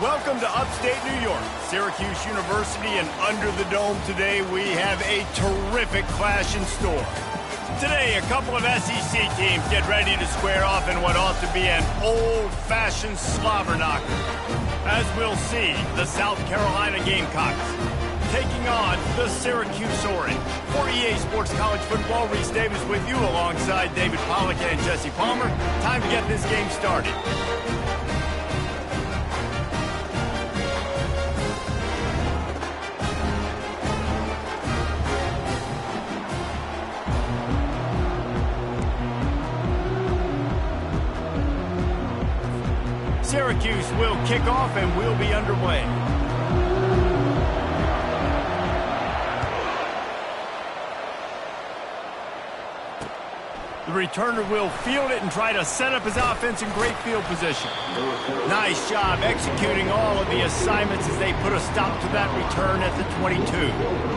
Welcome to upstate New York, Syracuse University, and under the dome today we have a terrific clash in store. Today, a couple of SEC teams get ready to square off in what ought to be an old-fashioned slobber knocker. As we'll see, the South Carolina Gamecocks taking on the Syracuse Orange. For EA Sports College Football, Reese Davis with you alongside David Pollack and Jesse Palmer. Time to get this game started. Syracuse will kick off and we'll be underway. The returner will field it and try to set up his offense in great field position. Nice job executing all of the assignments as they put a stop to that return at the 22.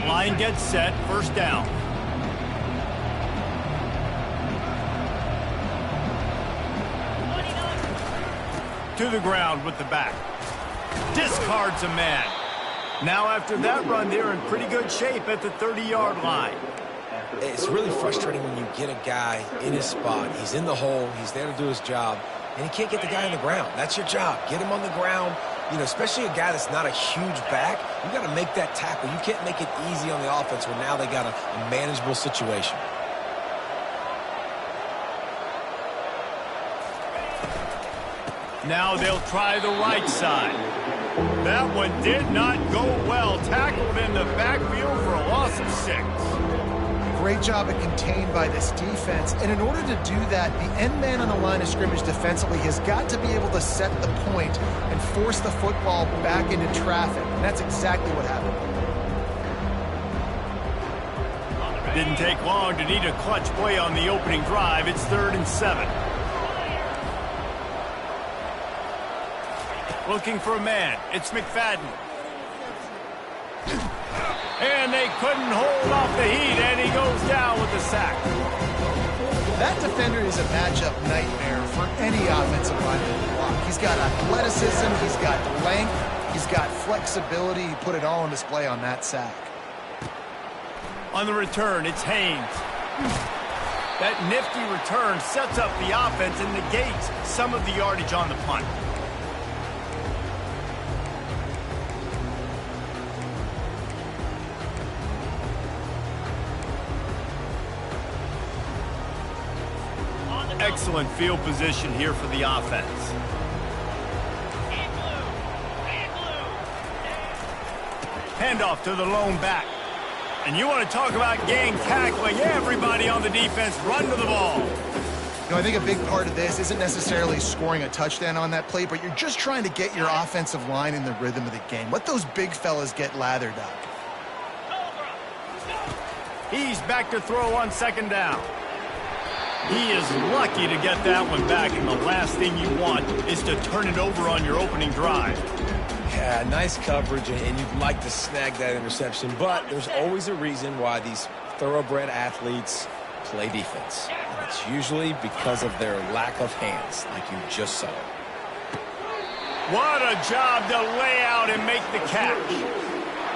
Line gets set, first down. To the ground with the back. Discards a man. Now after that run, they're in pretty good shape at the 30-yard line. It's really frustrating when you get a guy in his spot. He's in the hole. He's there to do his job, and he can't get the guy on the ground. That's your job. Get him on the ground. You know, especially a guy that's not a huge back, you got to make that tackle. You can't make it easy on the offense when now they got a manageable situation. Now they'll try the right side. That one did not go well. Tackled in the backfield for a loss of 6. Great job at contained by this defense. And in order to do that, the end man on the line of scrimmage defensively has got to be able to set the point and force the football back into traffic. And that's exactly what happened. Didn't take long to need a clutch play on the opening drive. It's 3rd and 7. Looking for a man. It's McFadden. And they couldn't hold off the heat, and he goes down with the sack. That defender is a matchup nightmare for any offensive lineman to block. He's got athleticism, he's got length, he's got flexibility. He put it all on display on that sack. On the return, it's Haynes. That nifty return sets up the offense and negates some of the yardage on the punt. Excellent field position here for the offense. Handoff to the lone back. And you want to talk about gang tackling. Everybody on the defense run to the ball. You know, I think a big part of this isn't necessarily scoring a touchdown on that play, but you're just trying to get your offensive line in the rhythm of the game. Let those big fellas get lathered up. He's back to throw on 2nd down. He is lucky to get that one back, and the last thing you want is to turn it over on your opening drive. Yeah, nice coverage, and you'd like to snag that interception, but there's always a reason why these thoroughbred athletes play defense. And it's usually because of their lack of hands, like you just saw. What a job to lay out and make the catch.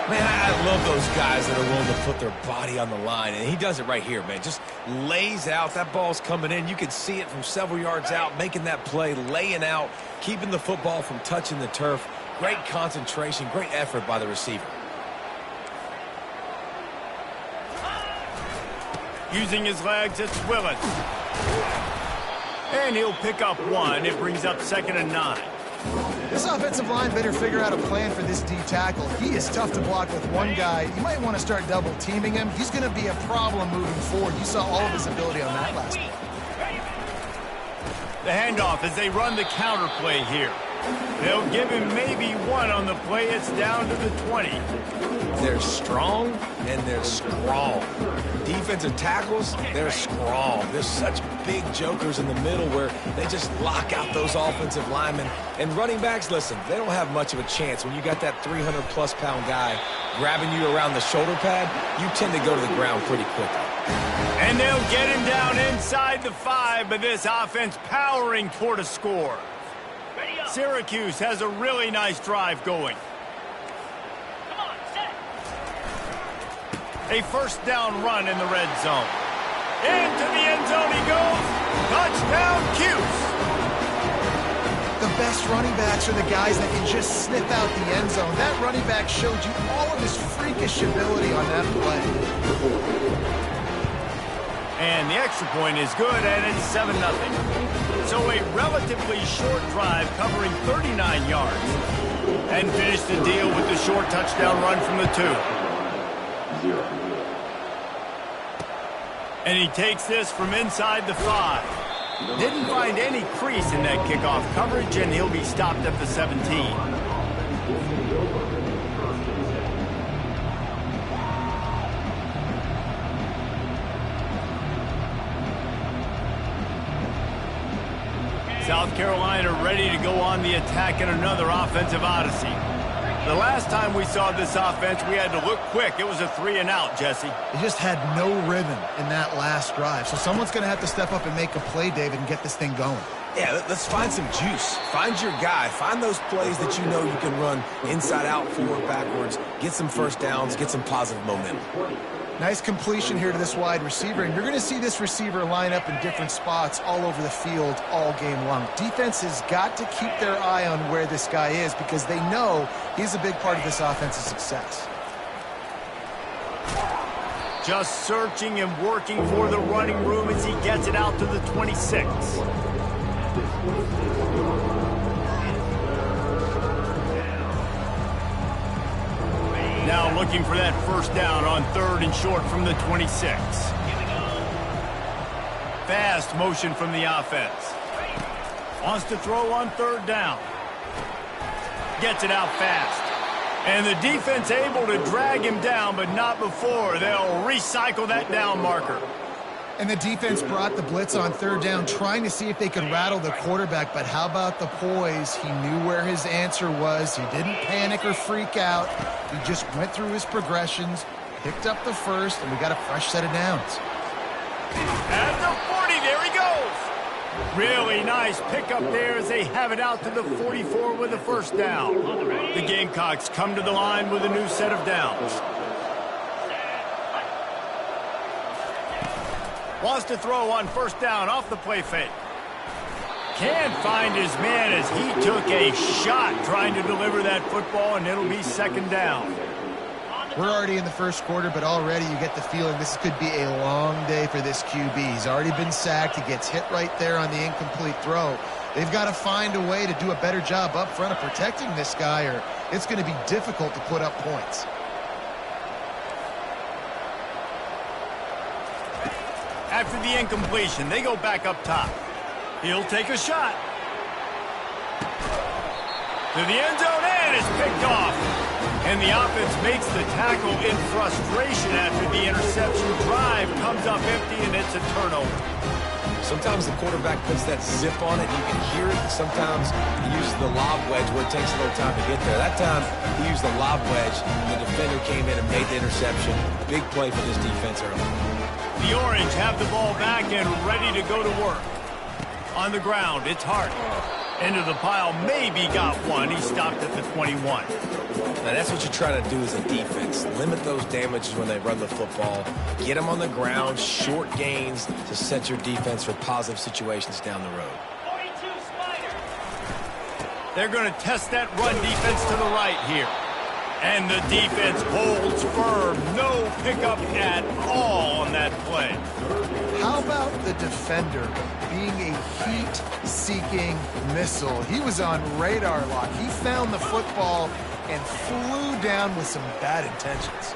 Man, I love those guys that are willing to put their body on the line, and he does it right here, man. Just lays out. That ball's coming in. You can see it from several yards out, making that play, laying out, keeping the football from touching the turf. Great concentration, great effort by the receiver. Using his legs, it's Willis. And he'll pick up 1. It brings up 2nd and 9. This offensive line better figure out a plan for this D tackle. He is tough to block with one guy. You might want to start double teaming him. He's going to be a problem moving forward. You saw all of his ability on that last play. The handoff as they run the counter play here. They'll give him maybe one on the play. It's down to the 20. They're strong and they're strong. Defensive tackles, they're strong. There's such big jokers in the middle where they just lock out those offensive linemen. And running backs, listen, they don't have much of a chance. When you got that 300-plus pound guy grabbing you around the shoulder pad, you tend to go to the ground pretty quickly. And they'll get him down inside the 5, but this offense powering toward a score. Syracuse has a really nice drive going. A first down run in the red zone. Into the end zone he goes. Touchdown, Cuse. The best running backs are the guys that can just sniff out the end zone. That running back showed you all of his freakish ability on that play. And the extra point is good, and it's 7-0. So a relatively short drive covering 39 yards. And finish the deal with the short touchdown run from the 2. And he takes this from inside the 5. Didn't find any crease in that kickoff coverage, and he'll be stopped at the 17. South Carolina ready to go on the attack in another offensive odyssey. The last time we saw this offense, we had to look quick. It was a 3-and-out, Jesse. He just had no rhythm in that last drive. So someone's going to have to step up and make a play, David, and get this thing going. Yeah, let's find some juice. Find your guy. Find those plays that you know you can run inside out, forward, backwards. Get some first downs. Get some positive momentum. Nice completion here to this wide receiver, and you're going to see this receiver line up in different spots all over the field all game long. Defense has got to keep their eye on where this guy is because they know he's a big part of this offense's success. Just searching and working for the running room as he gets it out to the 26. Now looking for that first down on 3rd and short from the 26. Fast motion from the offense. Wants to throw on 3rd down. Gets it out fast. And the defense able to drag him down, but not before. They'll recycle that down marker. And the defense brought the blitz on 3rd down, trying to see if they could rattle the quarterback. But how about the poise? He knew where his answer was. He didn't panic or freak out. He just went through his progressions, picked up the first, and we got a fresh set of downs. At the 40, there he goes. Really nice pickup there as they have it out to the 44 with a first down. The Gamecocks come to the line with a new set of downs. Wants to throw on 1st down off the play fake. Can't find his man as he took a shot trying to deliver that football, and it'll be 2nd down. We're already in the first quarter, but already you get the feeling this could be a long day for this QB. He's already been sacked. He gets hit right there on the incomplete throw. They've got to find a way to do a better job up front of protecting this guy, or it's going to be difficult to put up points. After the incompletion, they go back up top. He'll take a shot. To the end zone, and it's picked off. And the offense makes the tackle in frustration after the interception. Drive comes up empty, and it's a turnover. Sometimes the quarterback puts that zip on it. You can hear it. Sometimes he uses the lob wedge where it takes a little time to get there. That time, he used the lob wedge, and the defender came in and made the interception. Big play for this defense early. The Orange have the ball back and ready to go to work. On the ground, it's Hart. Into the pile, maybe got one. He stopped at the 21. Now, that's what you try to do as a defense. Limit those damages when they run the football. Get them on the ground, short gains to set your defense for positive situations down the road. They're going to test that run defense to the right here. And the defense holds firm. No pickup at all on that play. How about the defender being a heat-seeking missile? He was on radar lock. He found the football and flew down with some bad intentions.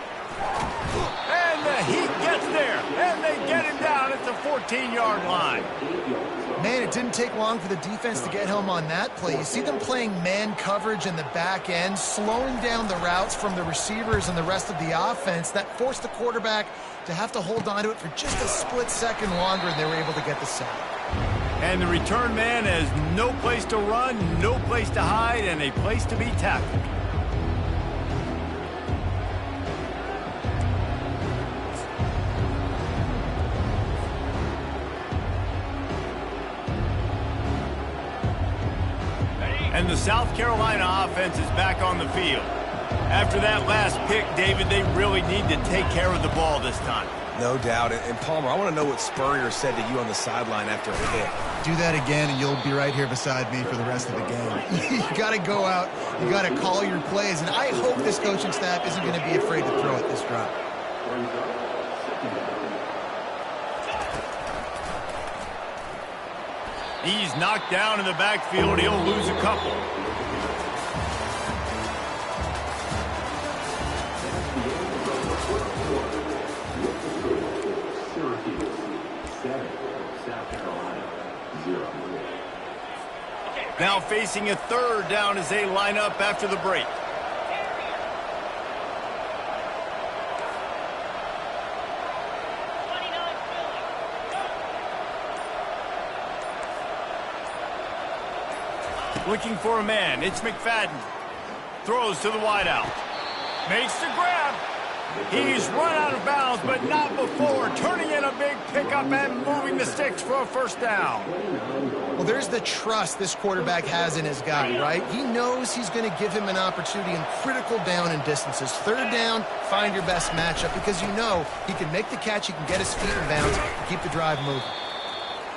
And the heat gets there. And they get him down at the 14. 14-yard line. Man, it didn't take long for the defense to get home on that play. You see them playing man coverage in the back end, slowing down the routes from the receivers and the rest of the offense. That forced the quarterback to have to hold on to it for just a split second longer, and they were able to get the sack. And the return man has no place to run, no place to hide, and a place to be tackled. And the South Carolina offense is back on the field. After that last pick, David, they really need to take care of the ball this time. No doubt. And Palmer, I want to know what Spurrier said to you on the sideline after a hit. Do that again, and you'll be right here beside me for the rest of the game. You got to go out. You got to call your plays. And I hope this coaching staff isn't going to be afraid to throw it this drive. He's knocked down in the backfield. He'll lose a couple. Syracuse 7, South Carolina 0. Now facing a third down as they line up after the break. Looking for a man. It's McFadden. Throws to the wideout. Makes the grab. He's run out of bounds, but not before turning in a big pickup and moving the sticks for a first down. Well, there's the trust this quarterback has in his guy, right? He knows he's going to give him an opportunity in critical down and distances. Third down, find your best matchup because you know he can make the catch, he can get his feet in bounds, and keep the drive moving.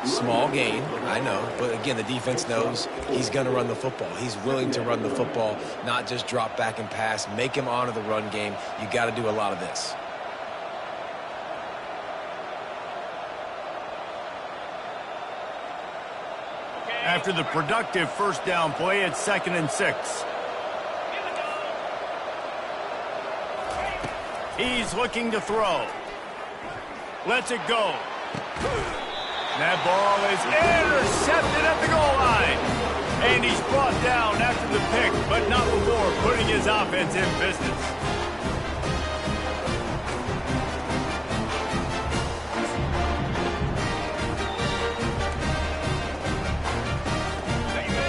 Small gain, I know, but again, the defense knows he's going to run the football. He's willing to run the football, not just drop back and pass, make him honor the run game. You got to do a lot of this. After the productive first down play, it's 2nd and 6. He's looking to throw. Lets it go. That ball is intercepted at the goal line. And he's brought down after the pick, but not before putting his offense in business.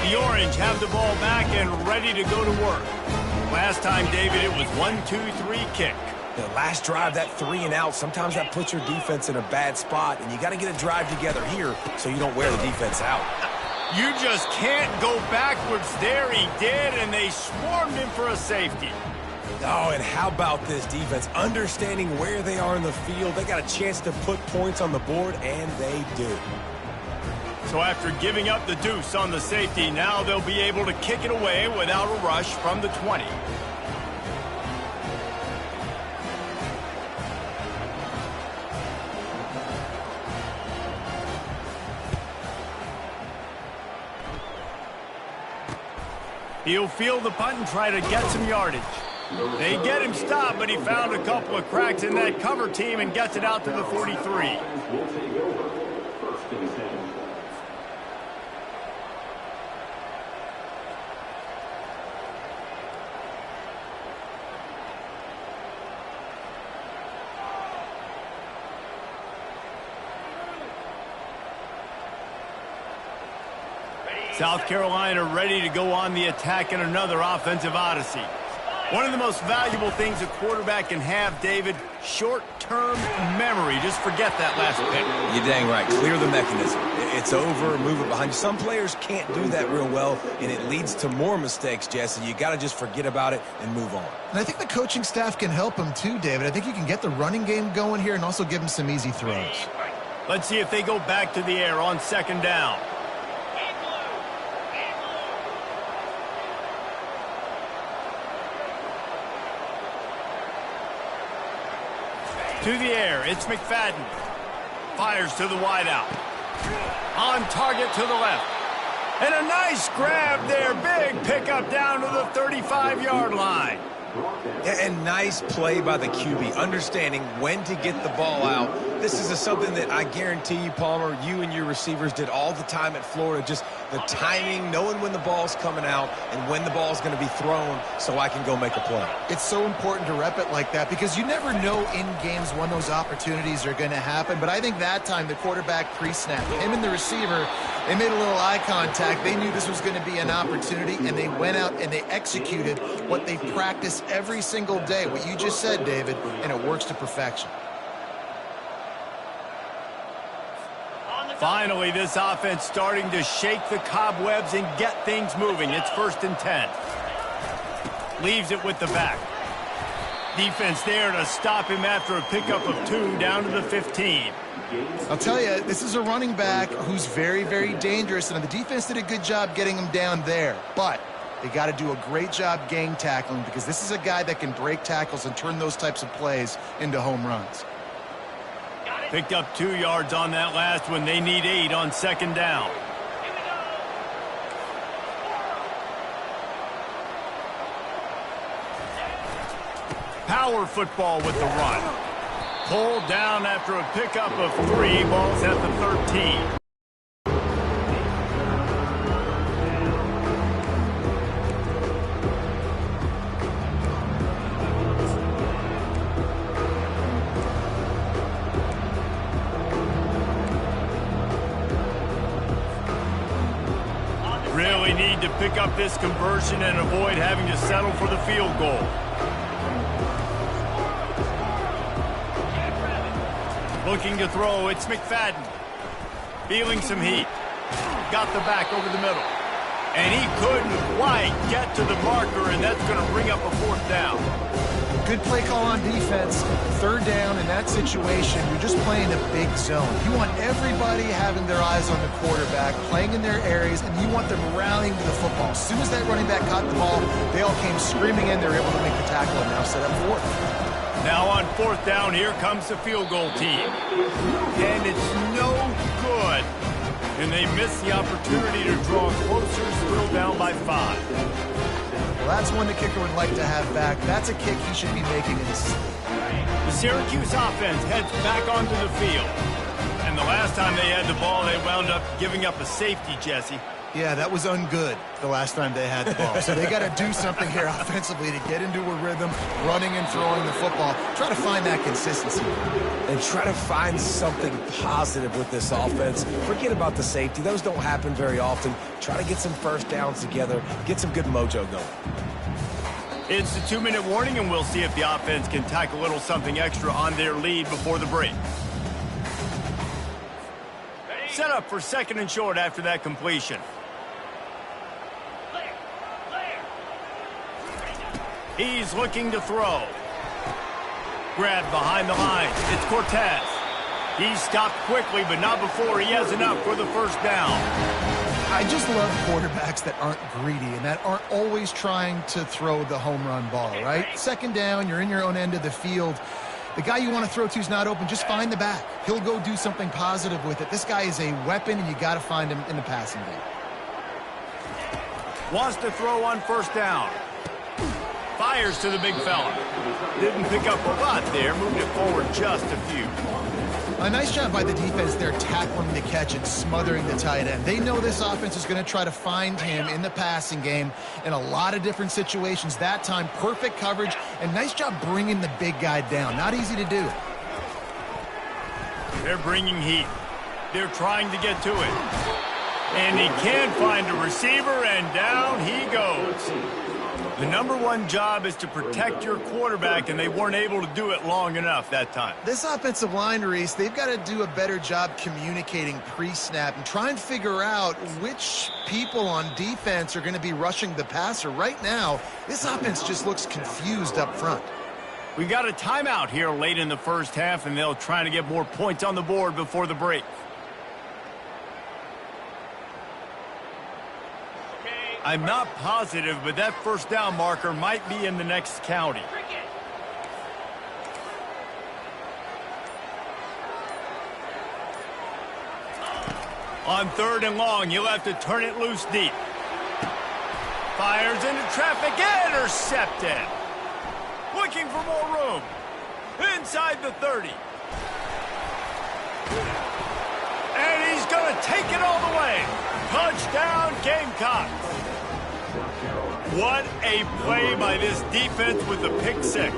The Orange have the ball back and ready to go to work. Last time, David, it was 1-2-3 kick. The last drive, that 3 and out, sometimes that puts your defense in a bad spot, and you got to get a drive together here so you don't wear the defense out. You just can't go backwards there. He did, and they swarmed him for a safety. Oh, and how about this defense? Understanding where they are in the field, they got a chance to put points on the board, and they do. So after giving up the deuce on the safety, now they'll be able to kick it away without a rush from the 20. He'll field the punt and try to get some yardage. They get him stopped, but he found a couple of cracks in that cover team and gets it out to the 43. South Carolina ready to go on the attack in another offensive odyssey. One of the most valuable things a quarterback can have, David, short-term memory. Just forget that last pick. You're dang right. Clear the mechanism. It's over, move it behind you. Some players can't do that real well, and it leads to more mistakes, Jesse. You got to just forget about it and move on. And I think the coaching staff can help him too, David. I think you can get the running game going here and also give him some easy throws. Let's see if they go back to the air on 2nd down. To the air, it's McFadden. Fires to the wideout. On target to the left. And a nice grab there. Big pickup down to the 35-yard line. Yeah, and nice play by the QB, understanding when to get the ball out. This is something that I guarantee you, Palmer, you and your receivers did all the time at Florida, just the timing, knowing when the ball's coming out and when the ball's going to be thrown so I can go make a play. It's so important to rep it like that because you never know in games when those opportunities are going to happen. But I think that time the quarterback pre-snap, him and the receiver, they made a little eye contact. They knew this was going to be an opportunity, and they went out and they executed what they practice every single day, what you just said, David, and it works to perfection. Finally, this offense starting to shake the cobwebs and get things moving. It's 1st and 10. Leaves it with the back. Defense there to stop him after a pickup of 2 down to the 15. I'll tell you, this is a running back who's very, very dangerous, and the defense did a good job getting him down there. But they got to do a great job gang tackling because this is a guy that can break tackles and turn those types of plays into home runs. Picked up 2 yards on that last one. They need 8 on 2nd down. Power football with the run. Pulled down after a pickup of 3. Ball's at the 13. Really need to pick up this conversion and avoid having to settle for the field goal. Looking to throw, it's McFadden. Feeling some heat. Got the back over the middle. And he couldn't quite get to the marker, and that's going to bring up a 4th down. Good play call on defense. 3rd down in that situation, you're just playing a big zone. You want everybody having their eyes on the quarterback, playing in their areas, and you want them rallying to the football. As soon as that running back caught the ball, they all came screaming in. They were able to make the tackle and now set up 4th. Now on 4th down, here comes the field goal team. And it's no good. And they miss the opportunity to draw closer, still down by 5. Well, that's one the kicker would like to have back. That's a kick he should be making in his sleep. The Syracuse offense heads back onto the field. And the last time they had the ball, they wound up giving up a safety, Jesse. Yeah, that was ungood the last time they had the ball. So they got to do something here offensively to get into a rhythm, running and throwing the football. Try to find that consistency. And try to find something positive with this offense. Forget about the safety. Those don't happen very often. Try to get some 1st downs together, get some good mojo going. It's the 2-minute warning, and we'll see if the offense can tack a little something extra on their lead before the break. Set up for 2nd and short after that completion. He's looking to throw. Grabbed behind the lines. It's Cortez. He stopped quickly, but not before he has enough for the 1st down. I just love quarterbacks that aren't greedy and that aren't always trying to throw the home run ball, right? 2nd down, you're in your own end of the field. The guy you want to throw to is not open. Just find the back. He'll go do something positive with it. This guy is a weapon, and you got to find him in the passing game. Wants to throw on 1st down. Fires to the big fella. Didn't pick up a lot there. Moved it forward just a few. A nice job by the defense there, tackling the catch and smothering the tight end. They know this offense is going to try to find him in the passing game in a lot of different situations. That time, perfect coverage, and nice job bringing the big guy down. Not easy to do. They're bringing heat. They're trying to get to it. And he can't find a receiver, and down he goes. The #1 job is to protect your quarterback, and they weren't able to do it long enough that time. This offensive line, Reese, they've got to do a better job communicating pre-snap and try and figure out which people on defense are going to be rushing the passer. Right now, this offense just looks confused up front. We got a timeout here late in the 1st half, and they'll try to get more points on the board before the break. I'm not positive, but that 1st down marker might be in the next county. On 3rd and long, you'll have to turn it loose deep. Fires into traffic, intercepted. looking for more room. Inside the 30. And he's going to take it all the way. Touchdown, Gamecocks. What a play by this defense with the pick six.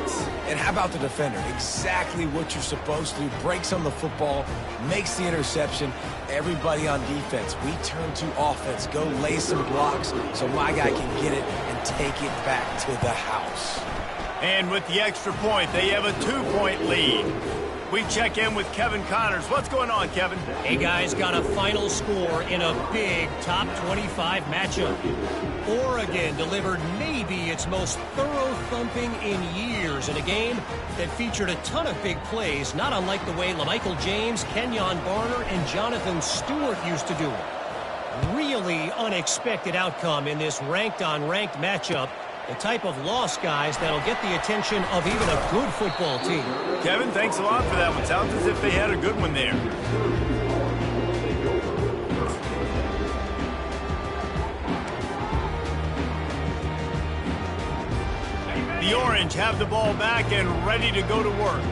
And how about the defender? Exactly what you're supposed to do. Breaks on the football, makes the interception. Everybody on defense, we turn to offense. Go lay some blocks so my guy can get it and take it back to the house. And with the extra point, they have a 2-point lead. We check in with Kevin Connors. What's going on, Kevin? Hey, guys, got a final score in a big top 25 matchup. Oregon delivered maybe its most thorough thumping in years in a game that featured a ton of big plays, not unlike the way LaMichael James, Kenyon Barner, and Jonathan Stewart used to do it. Really unexpected outcome in this ranked-on-ranked matchup. The type of loss, guys, that'll get the attention of even a good football team. Kevin, thanks a lot for that one. Sounds as if they had a good one there. The Orange have the ball back and ready to go to work.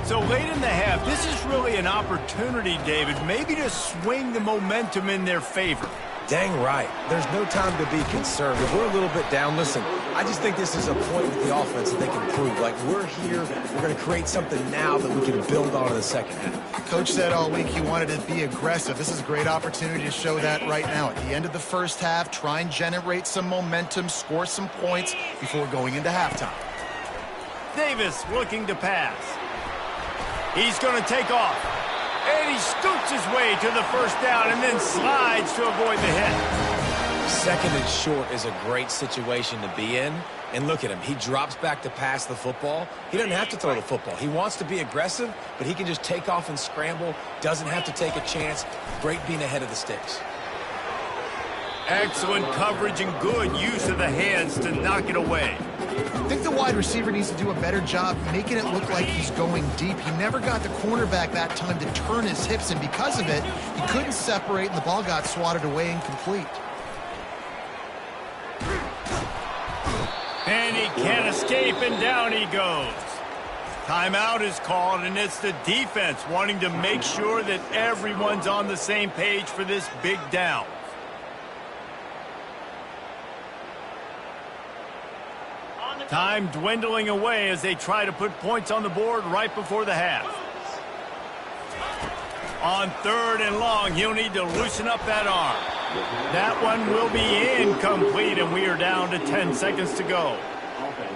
So late in the half, this is really an opportunity, David, maybe to swing the momentum in their favor. Dang right. There's no time to be conservative. We're a little bit down. Listen, I just think this is a point with the offense that they can prove. Like, we're here. We're going to create something now that we can build on in the second half. Coach said all week he wanted to be aggressive. This is a great opportunity to show that right now. At the end of the first half, try and generate some momentum, score some points before going into halftime. Davis looking to pass. He's going to take off. And he scoots his way to the first down and then slides to avoid the hit. Second and short is a great situation to be in. And look at him. He drops back to pass the football. He doesn't have to throw the football. He wants to be aggressive, but he can just take off and scramble. Doesn't have to take a chance. Great being ahead of the sticks. Excellent coverage and good use of the hands to knock it away. I think the wide receiver needs to do a better job making it look like he's going deep. He never got the cornerback that time to turn his hips, and because of it, he couldn't separate, and the ball got swatted away incomplete. And he can't escape, and down he goes. Timeout is called, and it's the defense wanting to make sure that everyone's on the same page for this big down. Time dwindling away as they try to put points on the board right before the half. On 3rd and long, he'll need to loosen up that arm. That one will be incomplete, and we are down to 10 seconds to go.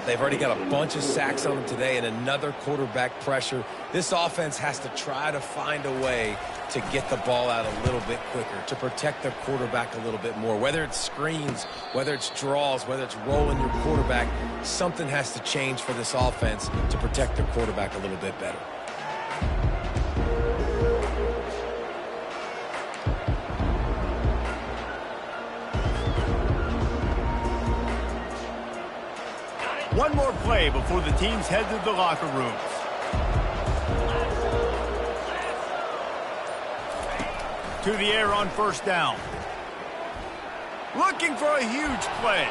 They've already got a bunch of sacks on them today and another quarterback pressure. This offense has to try to find a way to get the ball out a little bit quicker, to protect their quarterback a little bit more. Whether it's screens, whether it's draws, whether it's rolling your quarterback, something has to change for this offense to protect their quarterback a little bit better. One more play before the teams head to the locker rooms. To the air on 1st down. Looking for a huge play.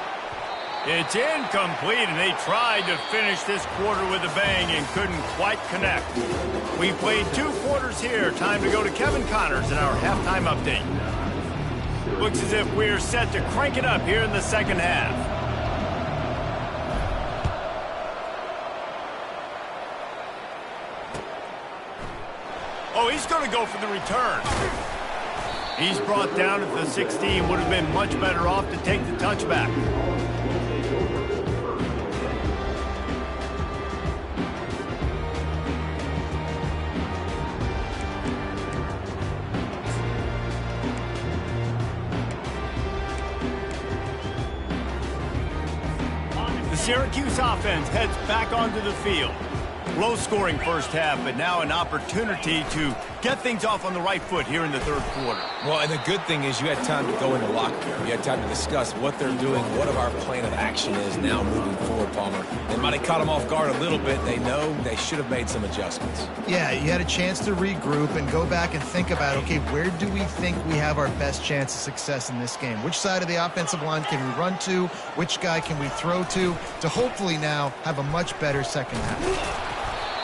It's incomplete, and they tried to finish this quarter with a bang and couldn't quite connect. We played 2 quarters here. Time to go to Kevin Connors in our halftime update. Looks as if we're set to crank it up here in the second half. Oh, he's going to go for the return. He's brought down at the 16. Would have been much better off to take the touchback. The Syracuse offense heads back onto the field. Low-scoring first half, but now an opportunity to get things off on the right foot here in the third quarter. Well, and the good thing is you had time to go in the locker room. You had time to discuss what they're doing, what our plan of action is now moving forward, Palmer. They might have caught them off guard a little bit. They know they should have made some adjustments. Yeah, you had a chance to regroup and go back and think about, okay, where do we think we have our best chance of success in this game? Which side of the offensive line can we run to? Which guy can we throw to hopefully now have a much better second half?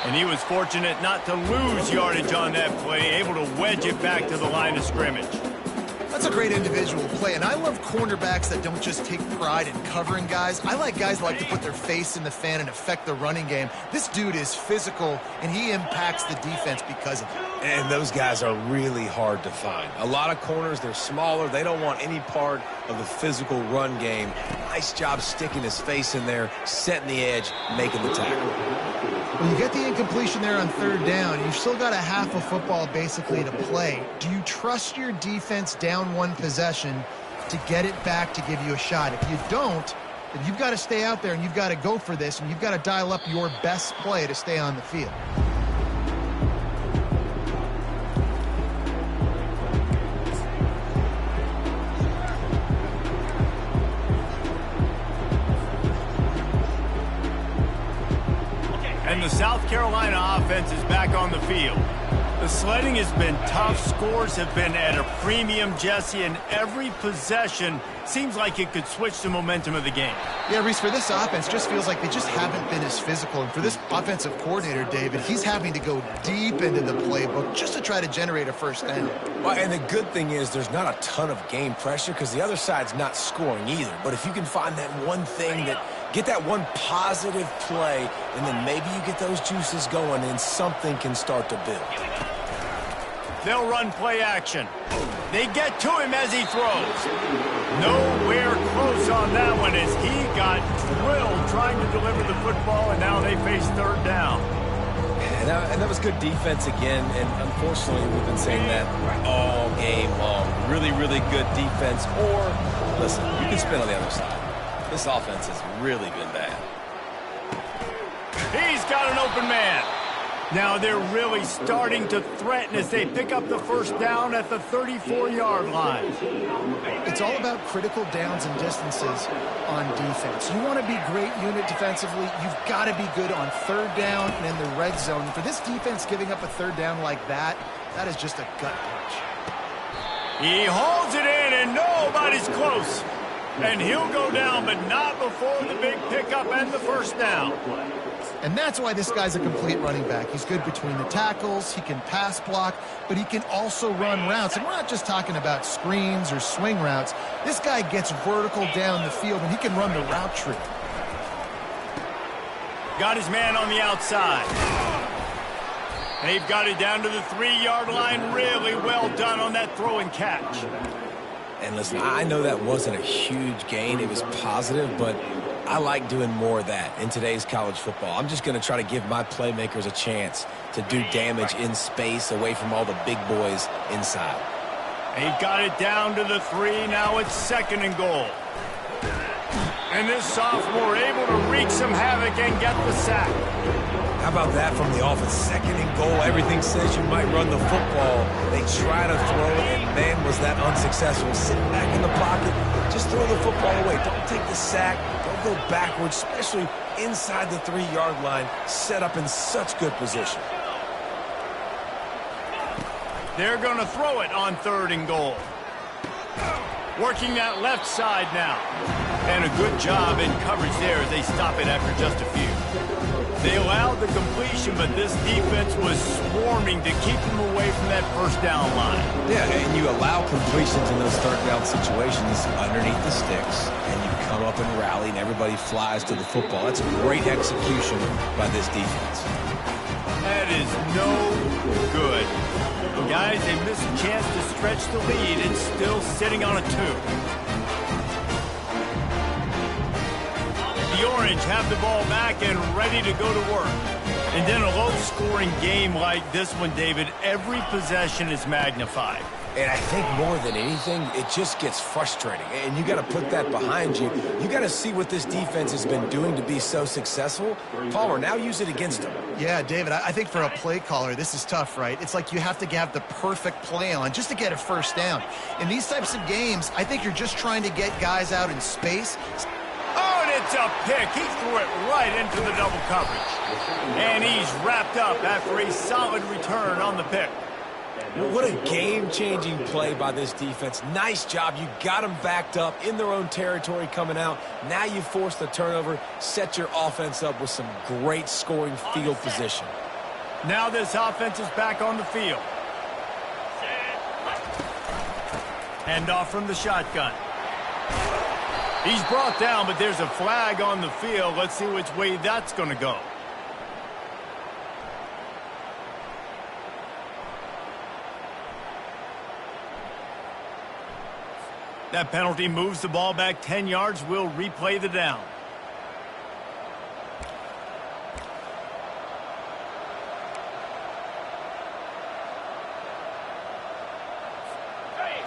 And he was fortunate not to lose yardage on that play, able to wedge it back to the line of scrimmage. That's a great individual play, and I love cornerbacks that don't just take pride in covering guys. I like guys that like to put their face in the fan and affect the running game. This dude is physical, and he impacts the defense because of it. And those guys are really hard to find. A lot of corners, they're smaller. They don't want any part of the physical run game. Nice job sticking his face in there, setting the edge, making the tackle. When you get the incompletion there on third down, you've still got a half of football basically to play. Do you trust your defense down one possession to get it back to give you a shot? If you don't, then you've got to stay out there and you've got to go for this, and you've got to dial up your best play to stay on the field. And the South Carolina offense is back on the field. The sledding has been tough. Scores have been at a premium, Jesse, and every possession seems like it could switch the momentum of the game. Yeah, Reese, for this offense, just feels like they just haven't been as physical. And for this offensive coordinator, David, he's having to go deep into the playbook just to try to generate a first down. Well, and the good thing is there's not a ton of game pressure because the other side's not scoring either. But if you can find that one thing get that one positive play, and then maybe you get those juices going and something can start to build. They'll run play action. They get to him as he throws. Nowhere close on that one as he got drilled trying to deliver the football, and now they face third down. And that was good defense again, and unfortunately we've been saying that all game long. Really, really good defense. Or, listen, you can spin on the other side. This offense has really been bad. He's got an open man. Now they're really starting to threaten as they pick up the first down at the 34-yard line. It's all about critical downs and distances on defense. You want to be great unit defensively, you've got to be good on third down and in the red zone. For this defense giving up a third down like that is just a gut punch. He hauls it in and nobody's close. And he'll go down, but not before the big pickup and the first down. And that's why this guy's a complete running back. He's good between the tackles, he can pass block, but he can also run routes. And we're not just talking about screens or swing routes. This guy gets vertical down the field, and he can run the route tree. Got his man on the outside. They've got it down to the 3-yard line. Really well done on that throw and catch. And listen, I know that wasn't a huge gain. It was positive, but I like doing more of that in today's college football. I'm just going to try to give my playmakers a chance to do damage in space away from all the big boys inside. He got it down to the 3. Now it's 2nd and goal. And this sophomore able to wreak some havoc and get the sack. How about that from the offense? 2nd and goal. Everything says you might run the football. They try to throw it, and man, was that unsuccessful. Sit back in the pocket. Just throw the football away. Don't take the sack. Don't go backwards, especially inside the 3-yard line. Set up in such good position. They're going to throw it on 3rd and goal. Working that left side now. And a good job in coverage there as they stop it after just a few. They allowed the completion, but this defense was swarming to keep them away from that first down line. Yeah, and you allow completions in those third down situations underneath the sticks, and you come up and rally, and everybody flies to the football. That's great execution by this defense. That is no good. Guys, they missed a chance to stretch the lead. It's still sitting on a 2. The Orange have the ball back and ready to go to work. And then a low-scoring game like this one, David, every possession is magnified. And I think more than anything, it just gets frustrating. And you got to put that behind you. You got to see what this defense has been doing to be so successful. Palmer, now use it against them. Yeah, David, I think for a play caller, this is tough, right? It's like you have to have the perfect play on just to get a first down. In these types of games, I think you're just trying to get guys out in space. Oh, and it's a pick. He threw it right into the double coverage. And he's wrapped up after a solid return on the pick. What a game-changing play by this defense. Nice job. You got them backed up in their own territory coming out. Now you force the turnover, set your offense up with some great scoring field position. Now this offense is back on the field. Hand off from the shotgun. He's brought down, but there's a flag on the field. Let's see which way that's going to go. That penalty moves the ball back 10 yards. We'll replay the down.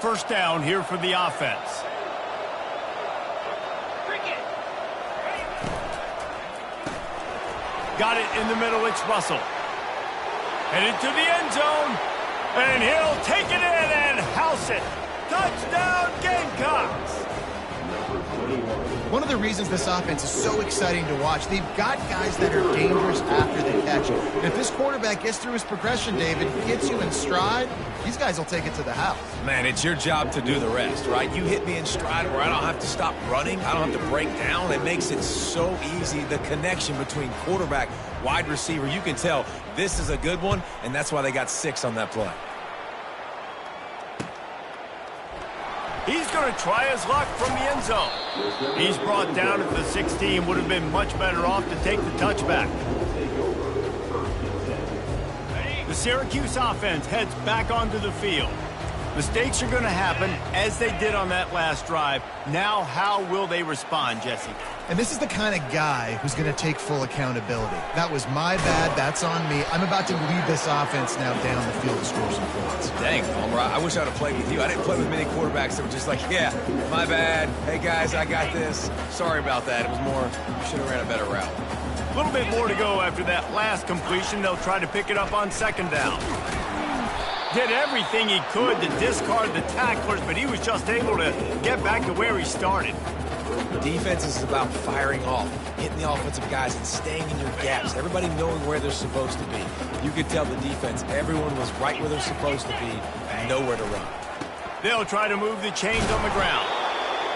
First down here for the offense. Got it in the middle. It's Russell. Headed to the end zone. And he'll take it in and house it. Touchdown, Gamecocks! One of the reasons this offense is so exciting to watch, they've got guys that are dangerous after the catch. And if this quarterback gets through his progression, David, gets you in stride, these guys will take it to the house. Man, it's your job to do the rest, right? You hit me in stride where I don't have to stop running. I don't have to break down. It makes it so easy, the connection between quarterback, wide receiver. You can tell this is a good one, and that's why they got 6 on that play. He's going to try his luck from the end zone. He's brought down at the 16. Would have been much better off to take the touchback. The Syracuse offense heads back onto the field. Mistakes are going to happen, as they did on that last drive. Now, how will they respond, Jesse? And this is the kind of guy who's going to take full accountability. That was my bad. That's on me. I'm about to lead this offense now down the field to score some points. Dang, Palmer, I wish I would have played with you. I didn't play with many quarterbacks that were just like, yeah, my bad. Hey, guys, I got this. Sorry about that. It was more, you should have ran a better route. A little bit more to go after that last completion. They'll try to pick it up on second down. Did everything he could to discard the tacklers, but he was just able to get back to where he started. Defense is about firing off, hitting the offensive guys and staying in your gaps, everybody knowing where they're supposed to be. You could tell the defense, everyone was right where they're supposed to be, nowhere to run. They'll try to move the chains on the ground.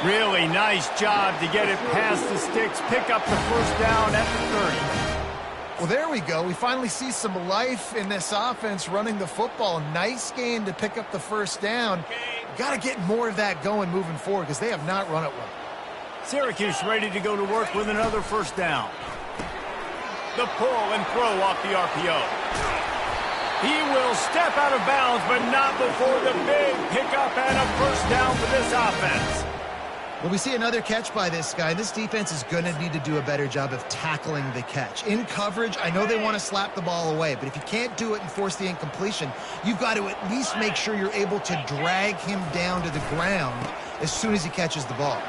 Really nice job to get it past the sticks, pick up the first down at the 30. Well, there we go. We finally see some life in this offense running the football. Nice game to pick up the first down. Got to get more of that going moving forward because they have not run it well. Syracuse ready to go to work with another first down. The pull and throw off the RPO. He will step out of bounds, but not before the big pickup and a first down for this offense. Well, we see another catch by this guy. This defense is going to need to do a better job of tackling the catch. In coverage, I know they want to slap the ball away, but if you can't do it and force the incompletion, you've got to at least make sure you're able to drag him down to the ground as soon as he catches the ball.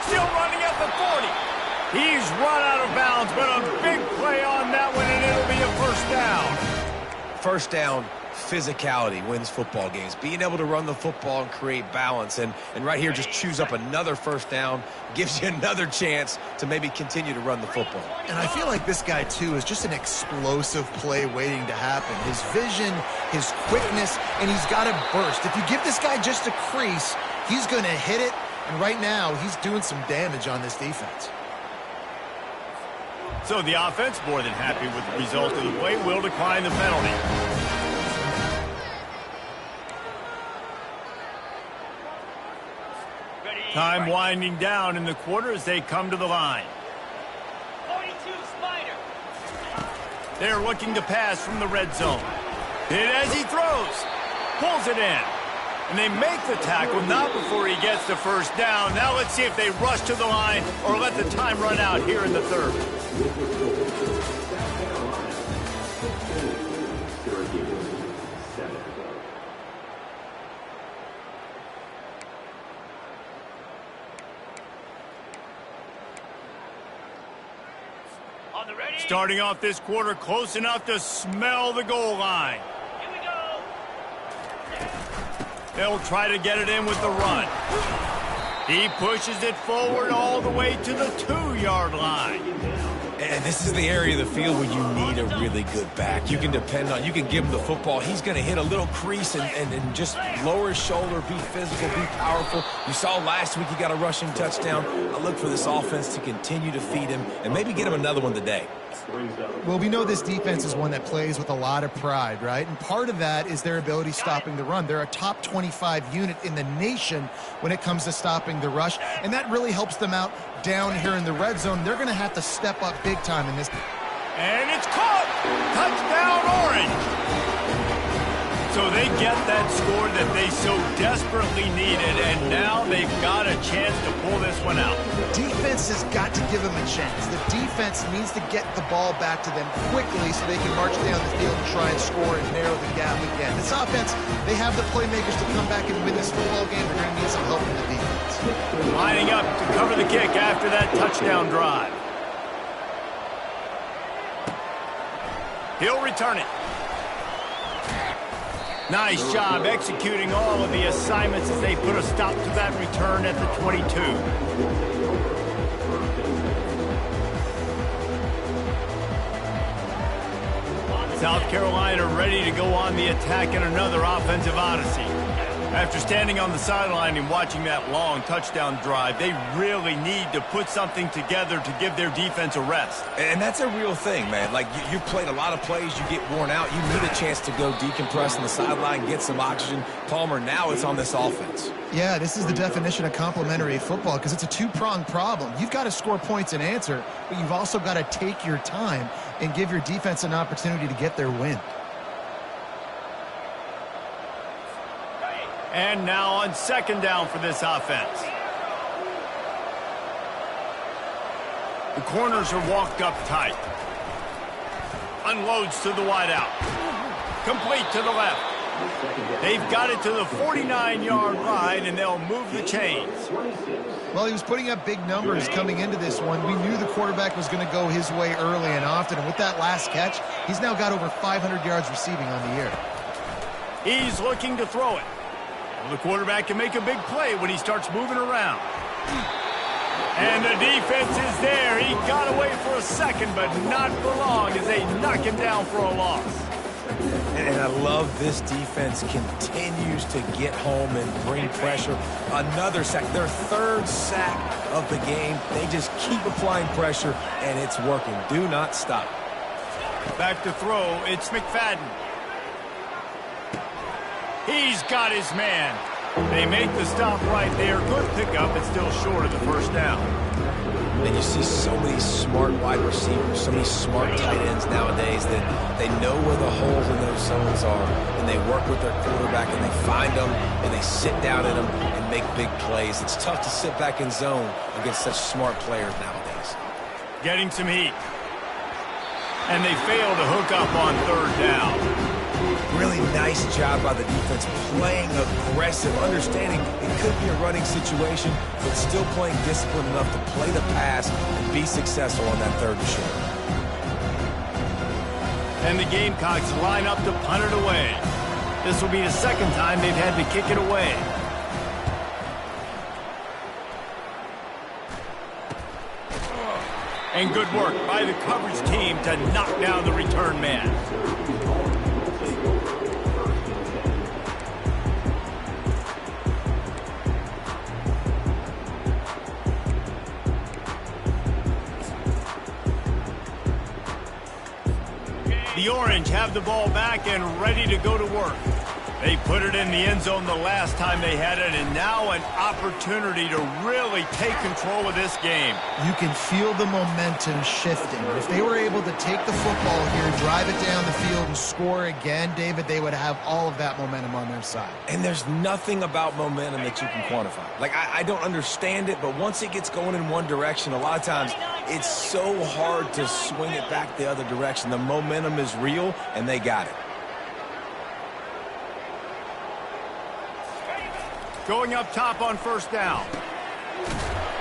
Still running at the 40. He's run out of bounds, but a big play on that one, and it'll be a first down. First down, physicality wins football games. Being able to run the football and create balance, and right here just choose up another first down, gives you another chance to maybe continue to run the football. And I feel like this guy, too, is just an explosive play waiting to happen. His vision, his quickness, and he's got to burst. If you give this guy just a crease, he's going to hit it. And right now, he's doing some damage on this defense. So the offense, more than happy with the result of the play, will decline the penalty. Time winding down in the quarter as they come to the line. 42 Spider. They're looking to pass from the red zone. Hit as he throws. Pulls it in. And they make the tackle, not before he gets the first down. Now let's see if they rush to the line or let the time run out here in the third. Starting off this quarter close enough to smell the goal line. They'll try to get it in with the run. He pushes it forward all the way to the 2-yard line. And this is the area of the field where you need a really good back. You can depend on, you can give him the football. He's going to hit a little crease and just lower his shoulder, be physical, be powerful. You saw last week he got a rushing touchdown. I look for this offense to continue to feed him and maybe get him another one today. Well, we know this defense is one that plays with a lot of pride, right? And part of that is their ability stopping the run. They're a top 25 unit in the nation when it comes to stopping the rush, and that really helps them out down here in the red zone. They're going to have to step up big time in this. And it's caught! Touchdown, Orange! So they get that score that they so desperately needed, and now they've got a chance to pull this one out. Defense has got to give them a chance. The defense needs to get the ball back to them quickly so they can march down the field and try and score and narrow the gap again. This offense, they have the playmakers to come back and win this football game. They're going to need some help from the defense. Lining up to cover the kick after that touchdown drive. He'll return it. Nice job executing all of the assignments as they put a stop to that return at the 22. South Carolina ready to go on the attack in another offensive odyssey. After standing on the sideline and watching that long touchdown drive, they really need to put something together to give their defense a rest. And that's a real thing, man. Like, you played a lot of plays, you get worn out, you need a chance to go decompress on the sideline, get some oxygen. Palmer, now it's on this offense. Yeah, this is the definition of complementary football because it's a two-pronged problem. You've got to score points and answer, but you've also got to take your time and give your defense an opportunity to get their win. And now on second down for this offense. The corners are walked up tight. Unloads to the wideout. Complete to the left. They've got it to the 49-yard line, and they'll move the chains. Well, he was putting up big numbers coming into this one. We knew the quarterback was going to go his way early and often, and with that last catch, he's now got over 500 yards receiving on the year. He's looking to throw it. Well, the quarterback can make a big play when he starts moving around. And the defense is there. He got away for a second, but not for long as they knock him down for a loss. And I love this defense continues to get home and bring pressure. Another sack, their third sack of the game. They just keep applying pressure, and it's working. Do not stop. Back to throw, it's McFadden. He's got his man. They make the stop right there. Good pickup, but still short of the first down. And you see so many smart wide receivers, so many smart tight ends nowadays that they know where the holes in those zones are, and they work with their quarterback, and they find them, and they sit down in them and make big plays. It's tough to sit back in zone against such smart players nowadays. Getting some heat. And they fail to hook up on third down. Really nice job by the defense, playing aggressive, understanding it could be a running situation, but still playing disciplined enough to play the pass and be successful on that third and short. And the Gamecocks line up to punt it away. This will be the second time they've had to kick it away. And good work by the coverage team to knock down the return man. The Orange have the ball back and ready to go to work. They put it in the end zone the last time they had it, and now an opportunity to really take control of this game. You can feel the momentum shifting. If they were able to take the football here, drive it down the field, and score again, David, they would have all of that momentum on their side. And there's nothing about momentum that you can quantify. Like, I don't understand it, but once it gets going in one direction, a lot of times it's so hard to swing it back the other direction. The momentum is real, and they got it. Going up top on first down.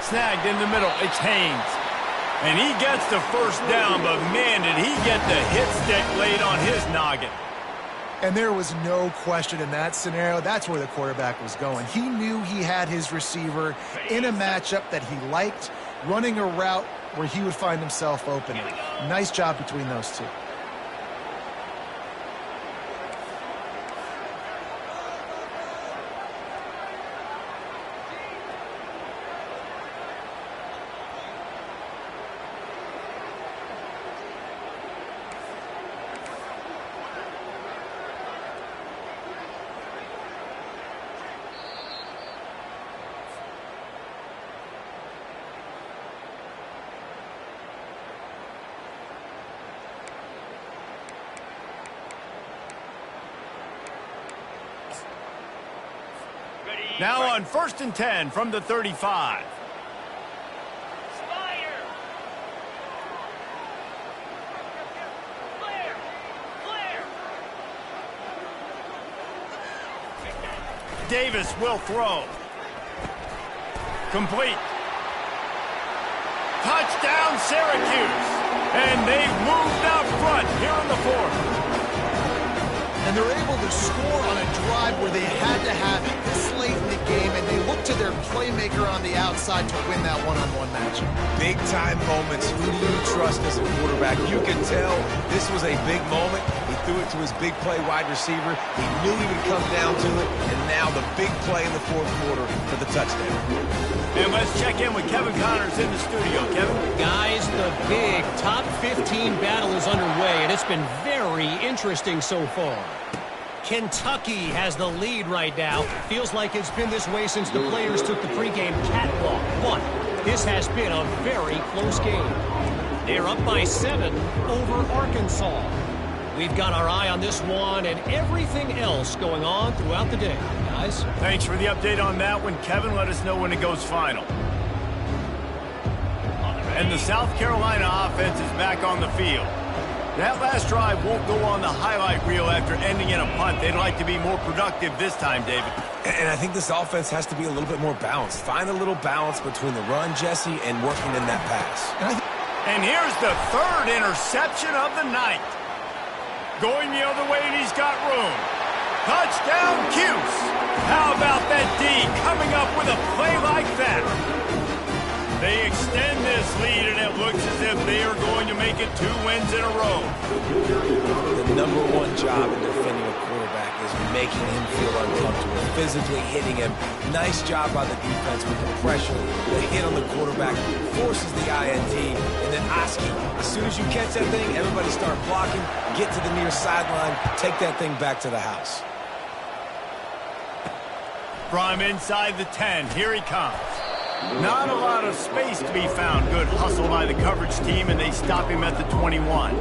Snagged in the middle. It's Haynes. And he gets the first down, but man, did he get the hit stick laid on his noggin. And there was no question in that scenario. That's where the quarterback was going. He knew he had his receiver in a matchup that he liked, running a route where he would find himself open. Nice job between those two. Now on 1st and 10 from the 35. Davis will throw. Complete. Touchdown, Syracuse. And they've moved out front here in the 4th. And they're able to score on a drive where they had to have it this late in the game, and they look to their playmaker on the outside to win that one-on-one matchup. Big-time moments. Who do you trust as a quarterback? You can tell this was a big moment. He threw it to his big play wide receiver. He knew he would come down to it, and now the big play in the 4th quarter for the touchdown. And let's check in with Kevin Connors in the studio. Kevin? Guys, the big top 15 battle is underway, and it's been very interesting so far. Kentucky has the lead right now. Feels like it's been this way since the players took the pregame catwalk. But this has been a very close game. They're up by 7 over Arkansas. We've got our eye on this one and everything else going on throughout the day, guys. Thanks for the update on that one, Kevin. Let us know when it goes final. And the South Carolina offense is back on the field. That last drive won't go on the highlight reel after ending in a punt. They'd like to be more productive this time, David. And I think this offense has to be a little bit more balanced. Find a little balance between the run, Jesse, and working in that pass. And here's the 3rd interception of the night. Going the other way, and he's got room. Touchdown, Cuse. How about that D coming up with a play like that? They extend this lead, and it looks as if they are going to make it 2 wins in a row. The #1 job in defending a quarterback is making him feel uncomfortable, physically hitting him. Nice job by the defense with the pressure. The hit on the quarterback forces the INT, and then Oski, as soon as you catch that thing, everybody start blocking, get to the near sideline, take that thing back to the house. From inside the 10, here he comes. Not a lot of space to be found. Good hustle by the coverage team, and they stop him at the 21.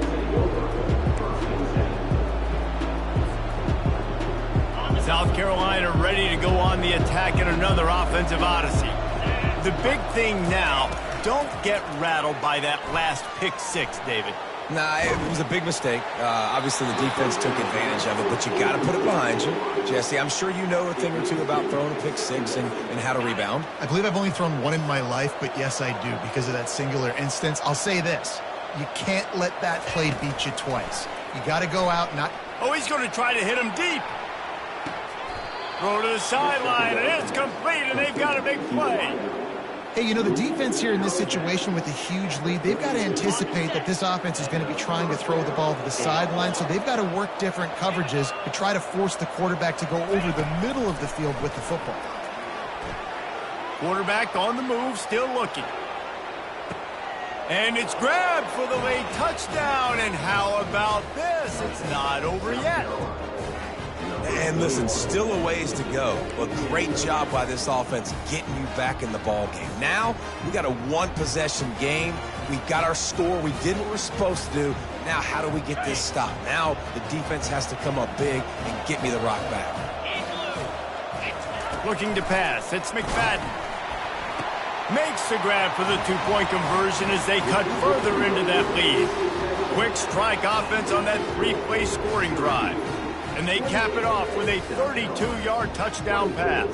South Carolina ready to go on the attack in another offensive odyssey. The big thing now, don't get rattled by that last pick 6, David. Nah, it was a big mistake. Obviously, the defense took advantage of it, but you got to put it behind you. Jesse, I'm sure you know a thing or two about throwing a pick 6 and how to rebound. I believe I've only thrown one in my life, but yes, I do because of that singular instance. I'll say this. You can't let that play beat you twice. You got to go out, not... Oh, he's going to try to hit him deep. Throw to the sideline, and it's complete, and they've got a big play. Hey, you know, the defense here in this situation with a huge lead, they've got to anticipate that this offense is going to be trying to throw the ball to the sideline, so they've got to work different coverages to try to force the quarterback to go over the middle of the field with the football. Quarterback on the move, still looking. And it's grabbed for the late touchdown, and how about this? It's not over yet. And listen, still a ways to go, but great job by this offense getting you back in the ball game. Now, we got a 1-possession game. We got our score. We did what we're supposed to do. Now, how do we get this stopped? Now, the defense has to come up big and get me the rock back. Looking to pass. It's McFadden. Makes the grab for the 2-point conversion as they cut further into that lead. Quick strike offense on that 3-play scoring drive. And they cap it off with a 32-yard touchdown pass.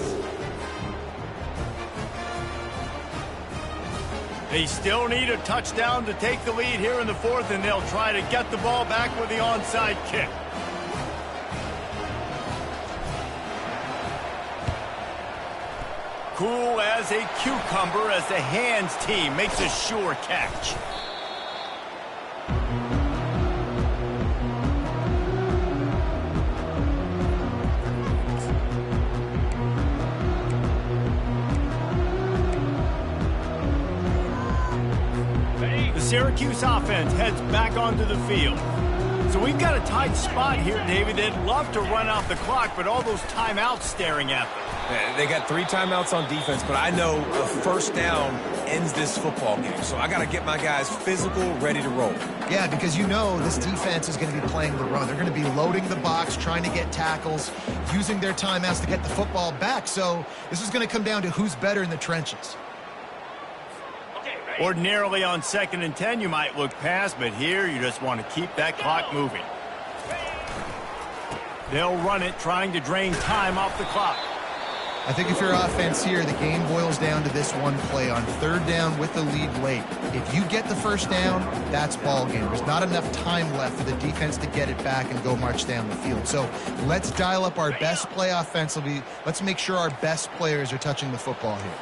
They still need a touchdown to take the lead here in the fourth, and they'll try to get the ball back with the onside kick. Cool as a cucumber as the hands team makes a sure catch. The Syracuse offense heads back onto the field. So we've got a tight spot here, David. They'd love to run out the clock, but all those timeouts staring at them. They got 3 timeouts on defense, but I know a first down ends this football game. So I got to get my guys physical, ready to roll. Yeah, because you know this defense is going to be playing the run. They're going to be loading the box, trying to get tackles, using their timeouts to get the football back. So this is going to come down to who's better in the trenches. Ordinarily on 2nd and 10, you might look past, but here you just want to keep that clock moving. They'll run it, trying to drain time off the clock. I think if you're offense here, the game boils down to this one play on 3rd down with the lead late. If you get the first down, that's ball game. There's not enough time left for the defense to get it back and go march down the field. So let's dial up our best play offensively. Let's make sure our best players are touching the football here.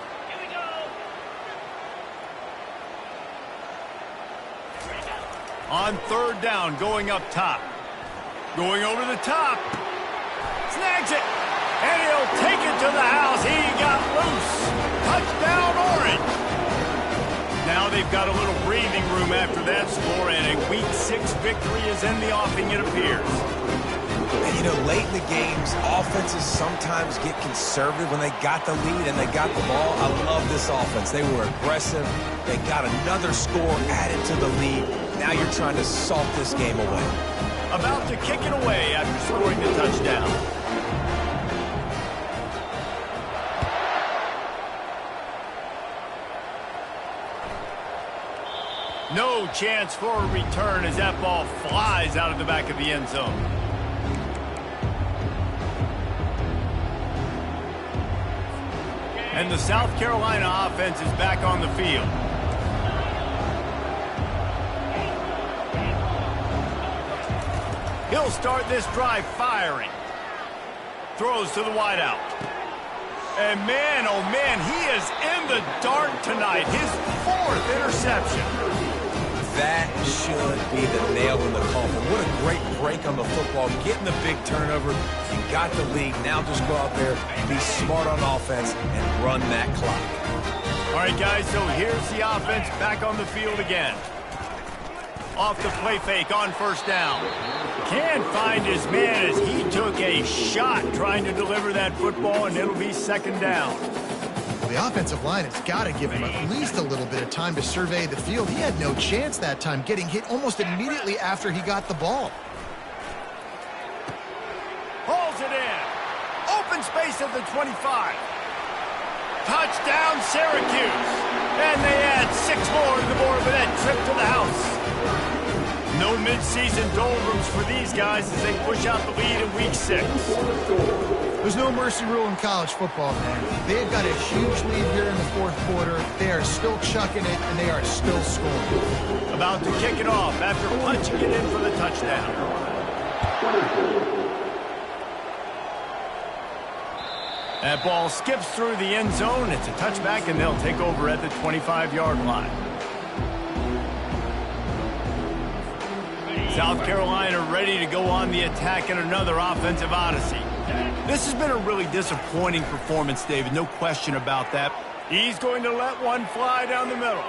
On 3rd down, going up top. Going over the top. Snags it. And he'll take it to the house. He got loose. Touchdown, Orange. Now they've got a little breathing room after that score, and a Week 6 victory is in the offing, it appears. And, you know, late in the games, offenses sometimes get conservative when they got the lead and they got the ball. I love this offense. They were aggressive. They got another score added to the lead. Now you're trying to salt this game away. About to kick it away after scoring the touchdown. No chance for a return as that ball flies out of the back of the end zone. And the South Carolina offense is back on the field. He'll start this drive firing. Throws to the wideout. And man, oh man, he is in the dark tonight. His 4th interception. That should be the nail in the coffin. What a great break on the football. Getting the big turnover. You got the lead. Now just go out there, be smart on offense, and run that clock. All right, guys, so here's the offense back on the field again. Off the play fake on 1st down. Can't find his man as he took a shot trying to deliver that football, and it'll be 2nd down. The offensive line has got to give him at least a little bit of time to survey the field. He had no chance that time, getting hit almost immediately after he got the ball. Hauls it in. Open space at the 25. Touchdown, Syracuse. And they add 6 more to the board with that trip to the house. No midseason doldrums for these guys as they push out the lead in Week 6. There's no mercy rule in college football, man. They've got a huge lead here in the 4th quarter. They are still chucking it, and they are still scoring. About to kick it off after punching it in for the touchdown. That ball skips through the end zone. It's a touchback, and they'll take over at the 25-yard line. South Carolina ready to go on the attack in another offensive odyssey. This has been a really disappointing performance, David. No question about that. He's going to let one fly down the middle.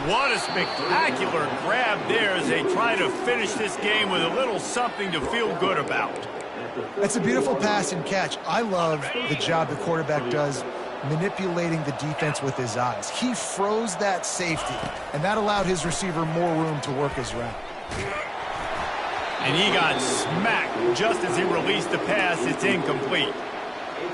What a spectacular grab there as they try to finish this game with a little something to feel good about. That's a beautiful pass and catch. I love the job the quarterback does manipulating the defense with his eyes. He froze that safety, and that allowed his receiver more room to work his route. And he got smacked just as he released the pass. It's incomplete.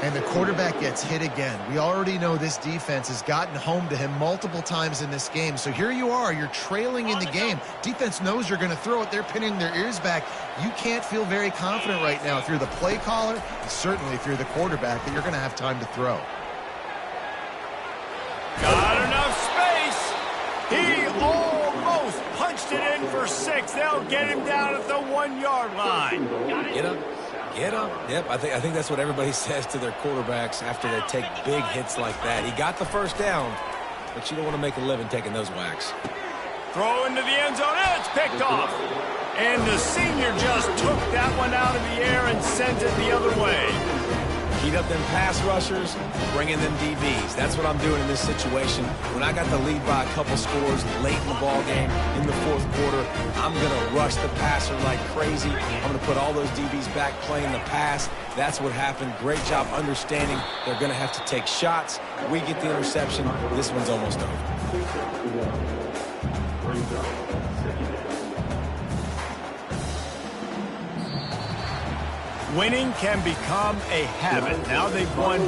And the quarterback gets hit again. We already know this defense has gotten home to him multiple times in this game. So here you are. You're trailing in the game. Defense knows you're going to throw it. They're pinning their ears back. You can't feel very confident right now through the play caller and certainly through the quarterback that you're going to have time to throw. Got enough space. number 6. They'll get him down at the 1-yard line. Get up. Get up. Yep, I think that's what everybody says to their quarterbacks after they take big hits like that. He got the first down, but you don't want to make a living taking those whacks. Throw into the end zone. It's picked off. And the senior just took that one out of the air and sent it the other way. Heat up them pass rushers, bring in them DBs. That's what I'm doing in this situation. When I got the lead by a couple scores late in the ball game, in the fourth quarter, I'm going to rush the passer like crazy. I'm going to put all those DBs back playing the pass. That's what happened. Great job understanding they're going to have to take shots. We get the interception. This one's almost over. Winning can become a habit. Now they've won